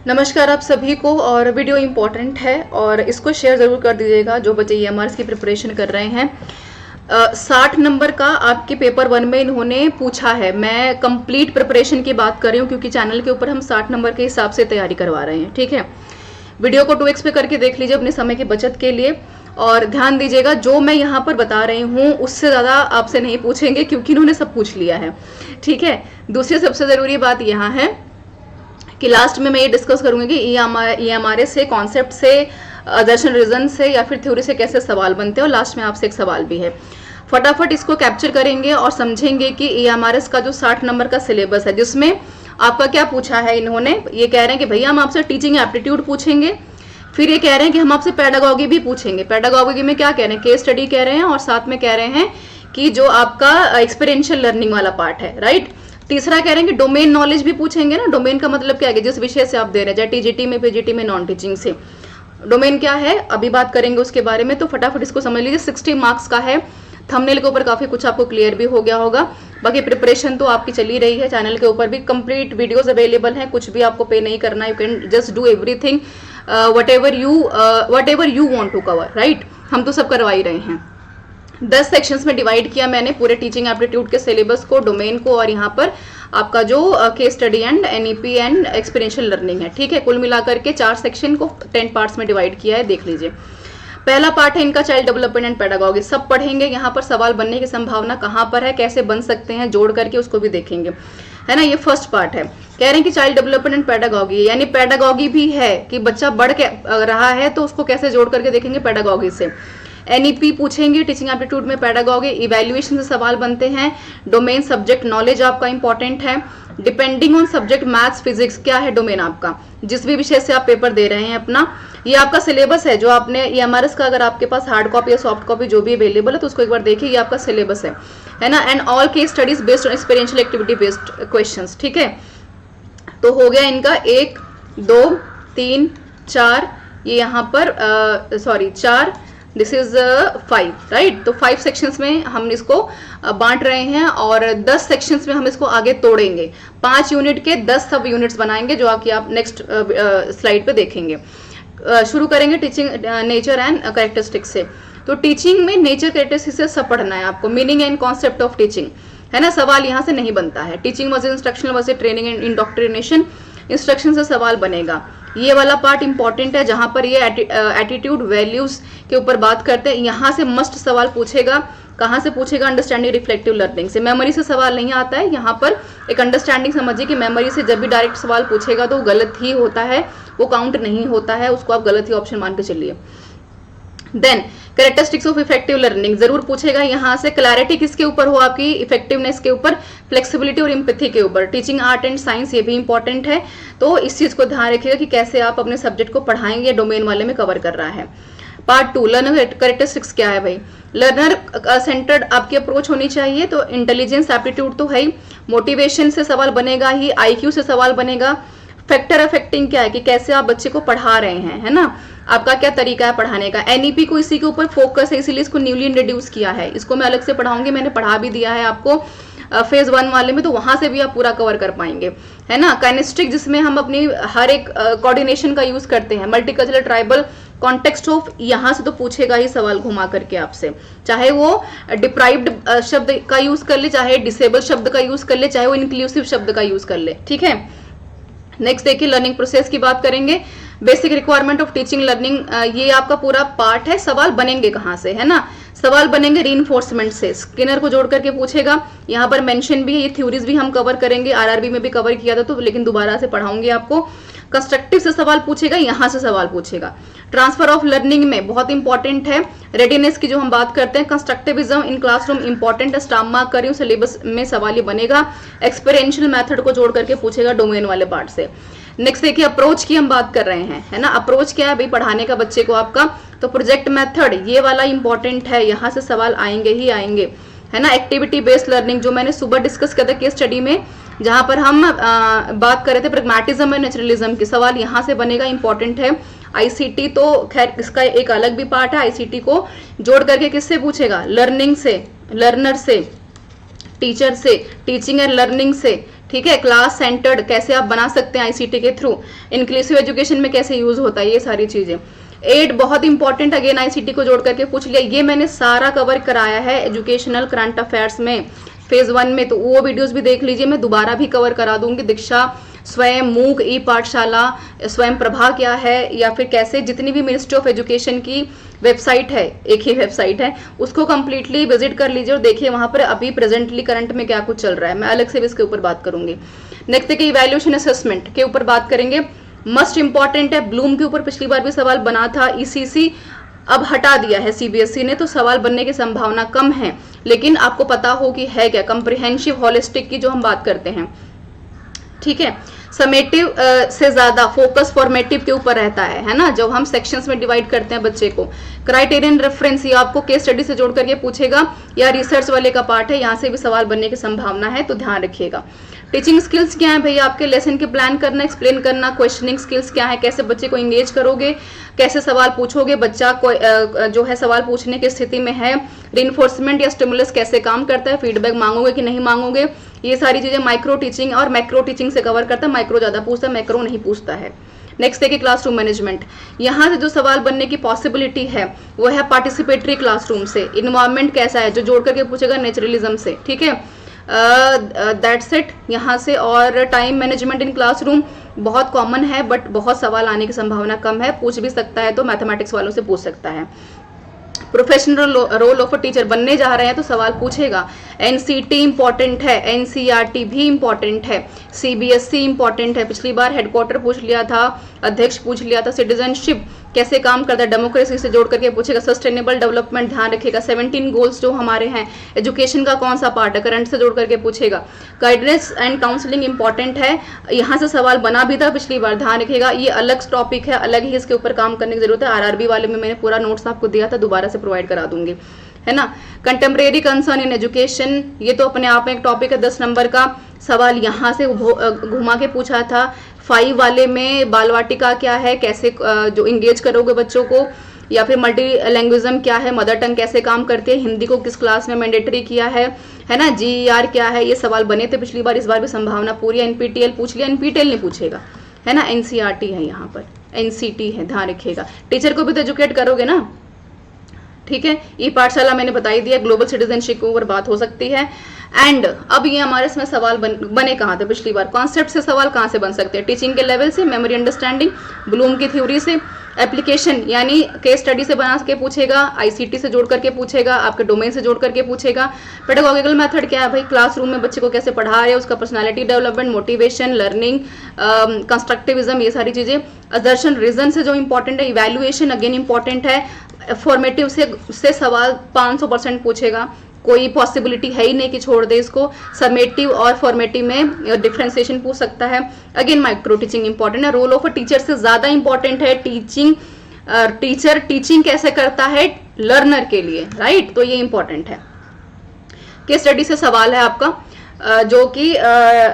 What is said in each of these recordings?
नमस्कार आप सभी को। और वीडियो इम्पोर्टेंट है और इसको शेयर ज़रूर कर दीजिएगा जो बच्चे EMRs की प्रिपरेशन कर रहे हैं। 60 नंबर का आपके पेपर 1 में इन्होंने पूछा है। मैं कंप्लीट प्रिपरेशन की बात कर रही हूँ क्योंकि चैनल के ऊपर हम 60 नंबर के हिसाब से तैयारी करवा रहे हैं। ठीक है, वीडियो को 2x पे करके देख लीजिए अपने समय की बचत के लिए। और ध्यान दीजिएगा जो मैं यहाँ पर बता रही हूँ उससे ज़्यादा आपसे नहीं पूछेंगे क्योंकि इन्होंने सब पूछ लिया है। ठीक है, दूसरी सबसे ज़रूरी बात यहाँ है कि लास्ट में मैं ये डिस्कस करूंगी कि EMRS से, कॉन्सेप्ट से, दर्शन रीजन से या फिर थ्योरी से कैसे सवाल बनते हैं। और लास्ट में आपसे एक सवाल भी है, फटाफट इसको कैप्चर करेंगे और समझेंगे कि EMRS का जो 60 नंबर का सिलेबस है जिसमें आपका क्या पूछा है। इन्होंने ये कह रहे हैं कि भैया हम आपसे टीचिंग एप्टीट्यूड पूछेंगे, फिर ये कह रहे हैं कि हम आपसे पेडागॉगी भी पूछेंगे। पेडागॉगी में क्या कह रहे हैं, केस स्टडी कह रहे हैं और साथ में कह रहे हैं कि जो आपका एक्सपीरियंशियल लर्निंग वाला पार्ट है, राइट। तीसरा कह रहे हैं कि डोमेन नॉलेज भी पूछेंगे ना। डोमेन का मतलब क्या है, जिस विषय से आप दे रहे हैं, चाहे TGT में, PGT में, नॉन टीचिंग से, डोमेन क्या है अभी बात करेंगे उसके बारे में। तो फटाफट इसको समझ लीजिए। 60 मार्क्स का है। थंबनेल के ऊपर काफी कुछ आपको क्लियर भी हो गया होगा। बाकी प्रिपरेशन तो आपकी चली रही है। चैनल के ऊपर भी कंप्लीट वीडियोस अवेलेबल हैं, कुछ भी आपको पे नहीं करना है। You can just do everything whatever you want to cover, right. हम तो सब करवा ही रहे हैं। 10 सेक्शंस में डिवाइड किया मैंने पूरे टीचिंग एप्टीट्यूड के सिलेबस को, डोमेन को, और यहाँ पर आपका जो case study and NEP and experiential learning है। ठीक है, कुल मिलाकर के 4 सेक्शन को 10 पार्ट्स में डिवाइड किया है, देख लीजिए। पहला पार्ट है इनका चाइल्ड डेवलपमेंट एंड पेडागॉगी। सब पढ़ेंगे। यहाँ पर सवाल बनने की संभावना कहाँ पर है, कैसे बन सकते हैं, जोड़ करके उसको भी देखेंगे, है ना। ये फर्स्ट पार्ट है। कह रहे हैं कि चाइल्ड डेवलपमेंट एंड पेडागॉगी, यानी पेडागॉगी भी है कि बच्चा बढ़ के रहा है तो उसको कैसे जोड़ करके देखेंगे पेडागॉगी से। NEP पूछेंगे, टीचिंग एप्टीट्यूड में पेडागॉगी, इवैल्यूएशन से सवाल बनते हैं। डोमेन सब्जेक्ट नॉलेज आपका इंपॉर्टेंट है। Depending on subject maths physics, क्या है डोमेन आपका, जिस भी विषय से आप पेपर दे रहे हैं अपना। ये आपका सिलेबस है जो आपने EMRS का, अगर आपके पास हार्ड कॉपी या सॉफ्ट कॉपी जो भी अवेलेबल है तो उसको एक बार देखिए। ये आपका सिलेबस है ना। And all case studies based on experiential activity based questions. ठीक है, तो हो गया इनका 1 2 3 4, ये यहाँ पर 4, दिस इज 5, राइट। तो 5 सेक्शंस में हम इसको बांट रहे हैं और 10 सेक्शंस में हम इसको आगे तोड़ेंगे। 5 यूनिट के 10 सब यूनिट्स बनाएंगे जो कि आप नेक्स्ट स्लाइड पे देखेंगे। शुरू करेंगे टीचिंग नेचर एंड कैरेक्टरिस्टिक्स से। तो टीचिंग में नेचर कैरेक्टरिस्टिक्स से सब पढ़ना है आपको। Meaning and concept of teaching, है ना। सवाल यहाँ से नहीं बनता है। Teaching versus instructional versus training and indoctrination, instruction से सवाल बनेगा। ये वाला पार्ट इंपॉर्टेंट है जहां पर ये एटीट्यूड वैल्यूज के ऊपर बात करते हैं। यहाँ से मस्ट सवाल पूछेगा। कहाँ से पूछेगा, अंडरस्टैंडिंग रिफ्लेक्टिव लर्निंग से। मेमोरी से सवाल नहीं आता है। यहाँ पर एक अंडरस्टैंडिंग समझिए कि मेमोरी से जब भी डायरेक्ट सवाल पूछेगा तो गलत ही होता है, वो काउंट नहीं होता है, उसको आप गलत ही ऑप्शन मान के चलिए। Then characteristics of effective learning जरूर पूछेगा यहाँ से। क्लैरिटी किसके ऊपर हो, आपकी इफेक्टिवनेस के ऊपर, फ्लेक्सिबिलिटी और एम्पैथी के ऊपर। टीचिंग आर्ट एंड साइंस, ये भी इंपॉर्टेंट है। तो इस चीज को ध्यान रखिएगा कि कैसे आप अपने सब्जेक्ट को पढ़ाएंगे, डोमेन वाले में कवर कर रहा है। पार्ट 2, लर्नर कैरेक्टरिस्टिक्स क्या है भाई। लर्नर सेंटर्ड आपकी अप्रोच होनी चाहिए। तो इंटेलिजेंस एप्टीट्यूड तो है ही, मोटिवेशन से सवाल बनेगा ही, IQ से सवाल बनेगा। फैक्टर अफेक्टिंग क्या है कि कैसे आप बच्चे को पढ़ा रहे हैं, है ना, आपका क्या तरीका है पढ़ाने का। NEP को इसी के ऊपर फोकस है, इसीलिए इसको न्यूली इंट्रोड्यूस किया है। इसको मैं अलग से पढ़ाऊंगी, मैंने पढ़ा भी दिया है आपको फेज 1 वाले में, तो वहां से भी आप पूरा कवर कर पाएंगे, है ना। काइनेस्टिक, जिसमें हम अपनी हर एक कोऑर्डिनेशन का यूज करते हैं। मल्टीकल्चरल ट्राइबल कॉन्टेक्स्ट ऑफ, यहाँ से तो पूछेगा ही सवाल घुमा करके आपसे, चाहे वो डिप्राइव्ड शब्द का यूज कर ले, चाहे डिसेबल शब्द का यूज कर ले, चाहे वो इंक्लूसिव शब्द का यूज कर ले। ठीक है, नेक्स्ट देखिए लर्निंग प्रोसेस की बात करेंगे। Basic requirement of teaching learning, ये आपका पूरा पार्ट है। सवाल बनेंगे कहाँ से, है ना, सवाल बनेंगे रीइंफोर्समेंट से। स्किनर को जोड़ करके पूछेगा। यहाँ पर मेंशन भी है, ये थ्योरीज भी हम कवर करेंगे। RRB में भी कवर किया था तो, लेकिन दोबारा से पढ़ाऊंगी आपको। कंस्ट्रक्टिव से सवाल पूछेगा, यहाँ से सवाल पूछेगा। ट्रांसफर ऑफ लर्निंग में बहुत इंपॉर्टेंट है। रेडीनेस की जो हम बात करते हैं, कंस्ट्रक्टिविज्म इन क्लासरूम इंपॉर्टेंट है, स्टार मार्क करी हूँ, सिलेबस में सवाल ये बनेगा। एक्सपेरिएंशियल मेथड को जोड़ करके पूछेगा डोमेन वाले पार्ट से। नेक्स्ट देखिए अप्रोच की हम बात कर रहे हैं, है ना। अप्रोच क्या है भाई पढ़ाने का बच्चे को आपका, तो प्रोजेक्ट मेथड ये वाला इंपॉर्टेंट है, यहाँ से सवाल आएंगे ही आएंगे, है ना। एक्टिविटी बेस्ड लर्निंग जो मैंने सुबह डिस्कस किया था केस स्टडी में, जहां पर हम बात कर रहे थे प्रैग्मेटिज्म और नेचुरलिज्म की, सवाल यहाँ से बनेगा, इंपॉर्टेंट है। ICT तो खैर इसका एक अलग भी पार्ट है। ICT को जोड़ करके किससे पूछेगा, लर्निंग से, लर्नर से, टीचर से, टीचिंग एंड लर्निंग से, ठीक है, क्लास सेंटर्ड कैसे आप बना सकते हैं आईसीटी के थ्रू, इंक्लूसिव एजुकेशन में कैसे यूज होता है, ये सारी चीजें। एड बहुत इंपॉर्टेंट, अगेन आईसीटी को जोड़ करके पूछ लिया, ये मैंने सारा कवर कराया है एजुकेशनल करंट अफेयर्स में फेज 1 में, तो वो वीडियोस भी देख लीजिए, मैं दोबारा भी कवर करा दूंगी। दीक्षा, स्वयं, मूक, ई पाठशाला, स्वयं प्रभा क्या है, या फिर कैसे जितनी भी मिनिस्ट्री ऑफ एजुकेशन की वेबसाइट है, एक ही वेबसाइट है, उसको कंप्लीटली विजिट कर लीजिए और देखिए वहां पर अभी प्रेजेंटली करंट में क्या कुछ चल रहा है। मैं अलग से भी इसके ऊपर बात करूंगी। नेक्स्ट है कि इवैल्यूएशन असेसमेंट के ऊपर बात करेंगे, मस्ट इंपॉर्टेंट है। ब्लूम के ऊपर पिछली बार भी सवाल बना था, ईसीसी अब हटा दिया है सीबीएसई ने, तो सवाल बनने की संभावना कम है, लेकिन आपको पता हो कि है क्या, कंप्रिहेंसिव होलिस्टिक की जो हम बात करते हैं, ठीक है। समेटिव से ज्यादा फोकस फॉर्मेटिव के ऊपर रहता है ना, जब हम सेक्शंस में डिवाइड करते हैं बच्चे को। क्राइटेरियन रेफरेंस, ये आपको केस स्टडी से जोड़ करके पूछेगा या रिसर्च वाले का पार्ट है, यहाँ से भी सवाल बनने की संभावना है, तो ध्यान रखिएगा। टीचिंग स्किल्स क्या है भैया, आपके लेसन के प्लान करना, एक्सप्लेन करना। क्वेश्चनिंग स्किल्स क्या है, कैसे बच्चे को एंगेज करोगे, कैसे सवाल पूछोगे, बच्चा को जो है सवाल पूछने की स्थिति में है। रिइंफोर्समेंट या स्टिमुलस कैसे काम करता है, फीडबैक मांगोगे कि नहीं मांगोगे, ये सारी चीजें माइक्रो टीचिंग और मैक्रो टीचिंग से कवर करता है। माइक्रो ज्यादा पूछता है, मैक्रो नहीं पूछता है। नेक्स्ट देखिए क्लासरूम मैनेजमेंट, यहाँ से जो सवाल बनने की पॉसिबिलिटी है वो है पार्टिसिपेटरी क्लासरूम से। इन्वायरमेंट कैसा है, जो जोड़ करके पूछेगा नेचुरलिज्म से, ठीक है। दैट्स इट यहाँ से। और टाइम मैनेजमेंट इन क्लासरूम बहुत कॉमन है, बट बहुत सवाल आने की संभावना कम है, पूछ भी सकता है तो मैथमेटिक्स वालों से पूछ सकता है। Professional role of a teacher बनने जा रहे हैं तो सवाल पूछेगा। एनसीटी इंपॉर्टेंट है, एनसीईआरटी भी इंपॉर्टेंट है, सीबीएसई इंपॉर्टेंट है, पिछली बार हेडक्वार्टर पूछ लिया था, अध्यक्ष पूछ लिया था। सिटीजनशिप कैसे काम करता है, डेमोक्रेसी से जोड़ करके पूछेगा। सस्टेनेबल डेवलपमेंट ध्यान रखिएगा। 17 गोल्स जो हमारे हैं, एजुकेशन का कौन सा पार्ट है, करंट से जोड़ करके पूछेगा। गाइडेंस एंड काउंसलिंग इंपॉर्टेंट है, यहाँ से सवाल बना भी था पिछली बार, ध्यान रखिएगा। ये अलग टॉपिक है, अलग ही इसके ऊपर काम करने की जरूरत है। आरआरबी वाले में मैंने पूरा नोट्स आपको दिया था, दोबारा से प्रोवाइड करा दूंगी, है ना। कंटेम्प्रेरी कंसर्न इन एजुकेशन, ये तो अपने आप में एक टॉपिक है, 10 नंबर का सवाल यहाँ से घुमा के पूछा था। 5 वाले में बाल वाटिका क्या है, कैसे जो इंगेज करोगे बच्चों को, या फिर मल्टी लैंग्वेजम क्या है, मदर टंग कैसे काम करती है, हिंदी को किस क्लास में मैंडेटरी किया है ना। जीईआर क्या है, ये सवाल बने थे पिछली बार, इस बार भी संभावना पूरी है। एनपीटीएल पूछ लिया, एनपीटीएल नहीं पूछेगा, है ना। एनसीईआरटी है यहाँ पर, एनसीटी है, ध्यान रखिएगा। टीचर को भी तो एजुकेट करोगे ना, ठीक है। ई पाठशाला मैंने बताई दिया, ग्लोबल सिटीजनशिप के ऊपर बात हो सकती है। एंड अब ये हमारे इसमें सवाल बने कहाँ थे पिछली बार, कॉन्सेप्ट से सवाल कहाँ से बन सकते हैं, टीचिंग के लेवल से, मेमोरी अंडरस्टैंडिंग, ब्लूम की थ्योरी से, एप्लीकेशन यानी केस स्टडी से बना के पूछेगा, आईसीटी से जोड़ करके पूछेगा, आपके डोमेन से जोड़ करके पूछेगा। पेडागोगिकल मेथड क्या है भाई, क्लासरूम में बच्चे को कैसे पढ़ा रहे हैं, उसका personality development, motivation, learning, constructivism, ये सारी चीजें। असर्शन रीजन से जो इंपॉर्टेंट है, इवैल्यूएशन अगेन इंपॉर्टेंट है। फॉर्मेटिव से सवाल 500% पूछेगा, कोई पॉसिबिलिटी है ही नहीं कि छोड़ दे इसको। समेटिव और फॉर्मेटिव में डिफरेंशिएशन पूछ सकता है। अगेन माइक्रो टीचिंग इंपॉर्टेंट है। रोल ऑफ अ टीचर से ज्यादा इंपॉर्टेंट है टीचिंग, टीचर टीचिंग कैसे करता है लर्नर के लिए, राइट, तो ये इंपॉर्टेंट है। केस स्टडी से सवाल है आपका, जो कि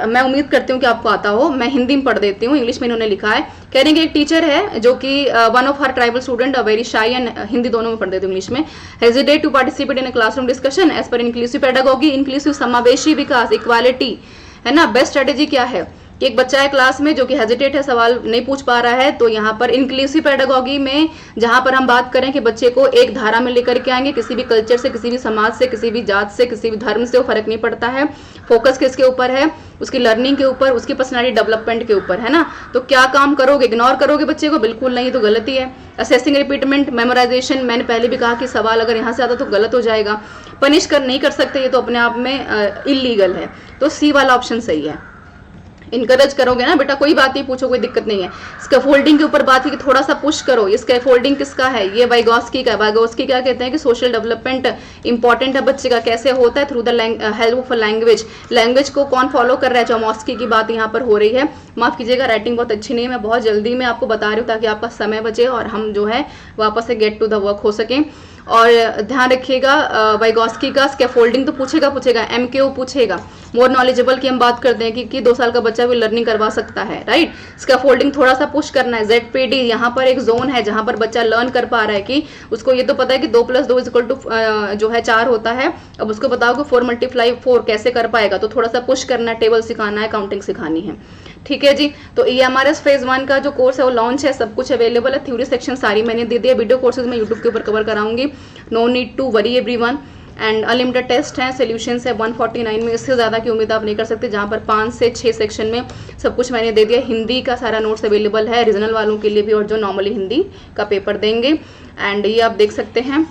मैं उम्मीद करती हूँ कि आपको आता हो। मैं हिंदी में पढ़ देती हूँ, इंग्लिश में इन्होंने लिखा है। कह रहे हैं कि एक टीचर है जो कि one of her tribal student, very shy, and Hindi दोनों में पढ़ देती हूँ, इंग्लिश में। Hesitate to participate in classroom discussion as per inclusive pedagogy, inclusive समावेशी विकास, इक्वालिटी, है ना। बेस्ट स्ट्रेटेजी क्या है कि एक बच्चा है क्लास में जो कि हेजिटेट है, सवाल नहीं पूछ पा रहा है, तो यहाँ पर इंक्लूसिव पेडागोगी में जहां पर हम बात करें कि बच्चे को एक धारा में लेकर के आएंगे, किसी भी कल्चर से, किसी भी समाज से, किसी भी जात से, किसी भी धर्म से, वो फर्क नहीं पड़ता है। फोकस किसके ऊपर है, उसकी लर्निंग के ऊपर, उसकी पर्सनालिटी डेवलपमेंट के ऊपर, है ना। तो क्या काम करोगे, इग्नोर करोगे बच्चे को, बिल्कुल नहीं, तो गलती है। असेसिंग रिपीटमेंट, मेमोराइजेशन, मैंने पहले भी कहा कि सवाल अगर यहाँ से आता तो गलत हो जाएगा। पनिश कर नहीं कर सकते, ये तो अपने आप में इलीगल है, तो सी वाला ऑप्शन सही है। इनकरेज करोगे ना बेटा, कोई बात नहीं, पूछो, कोई दिक्कत नहीं है। स्कैफोल्डिंग के ऊपर बात है कि थोड़ा सा पुश करो, ये स्कैफोल्डिंग किसका है, ये वाइगोस्की का है। वाइगोस्की क्या कहते हैं कि सोशल डेवलपमेंट इंपॉर्टेंट है बच्चे का, कैसे होता है, through the help of language. Language को कौन फॉलो कर रहा है, चोमस्की की बात यहाँ पर हो रही है। माफ कीजिएगा, राइटिंग बहुत अच्छी नहीं है, मैं बहुत जल्दी में आपको बता रही हूँ ताकि आपका समय बचे और हम जो है वापस से गेट टू द वर्क हो सकें। और ध्यान रखिएगा वाइगॉस्की का स्कैफोल्डिंग तो पूछेगा, एमकेओ पूछेगा। मोर नॉलेजेबल की हम बात करते हैं कि 2 साल का बच्चा भी लर्निंग करवा सकता है, राइट। स्कैफोल्डिंग थोड़ा सा पुश करना है। ZPD यहाँ पर एक जोन है जहां पर बच्चा लर्न कर पा रहा है कि उसको ये तो पता है कि 2 + 2 = जो है 4 होता है। अब उसको बताओ कि 4 × 4 कैसे कर पाएगा, तो थोड़ा सा पुश करना है, टेबल सिखाना है, काउंटिंग सिखानी है, ठीक है जी। तो EMRS फेज 1 का जो कोर्स है वो लॉन्च है, सब कुछ अवेलेबल है। थ्योरी सेक्शन सारी मैंने दे दिया, वीडियो कोर्सेज मैं यूट्यूब के ऊपर कवर कराऊंगी। No need to worry everyone. And unlimited test है, सोल्यूशंस है 149 में, इससे ज़्यादा की उम्मीद आप नहीं कर सकते, जहाँ पर 5 से 6 सेक्शन में सब कुछ मैंने दे दिया। हिंदी का सारा नोट्स अवेलेबल है रीजनल वालों के लिए भी, और जो नॉर्मली हिंदी का पेपर देंगे। एंड ये आप देख सकते हैं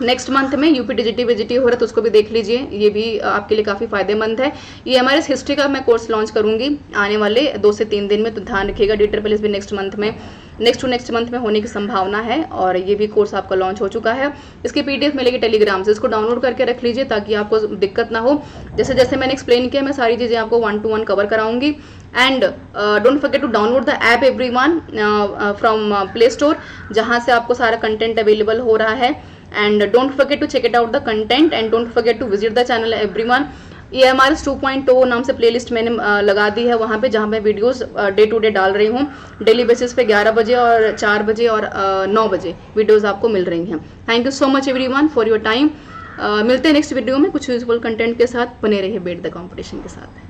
नेक्स्ट मंथ में यूपी डिजिटी विजिटी हो रहा है, तो उसको भी देख लीजिए, ये भी आपके लिए काफ़ी फायदेमंद है। ये हमारे हिस्ट्री का मैं कोर्स लॉन्च करूंगी आने वाले 2 से 3 दिन में, तो ध्यान रखिएगा। DSSS भी नेक्स्ट टू नेक्स्ट मंथ में होने की संभावना है, और ये भी कोर्स आपका लॉन्च हो चुका है। इसकी PDF मिलेगी टेलीग्राम से, इसको डाउनलोड करके रख लीजिए ताकि आपको दिक्कत ना हो। जैसे जैसे मैंने एक्सप्लेन किया, मैं सारी चीज़ें आपको 1 to 1 कवर कराऊंगी। And don't forget to download the app everyone from Play Store, जहाँ से आपको सारा कंटेंट अवेलेबल हो रहा है। And don't forget to check it out the content, and don't forget to visit the channel everyone। EMRS 2.0 नाम से playlist मैंने लगा दी है वहाँ पे, जहाँ मैं वीडियोस डे टू डे डाल रही हूँ। डेली बेसिस पे 11 बजे और 4 बजे और 9 बजे वीडियोस आपको मिल रही हैं। Thank you so much everyone for your time. मिलते हैं नेक्स्ट वीडियो में कुछ यूजफुल कंटेंट के साथ। बने रहिए बेट द कॉम्पिटिशन के साथ।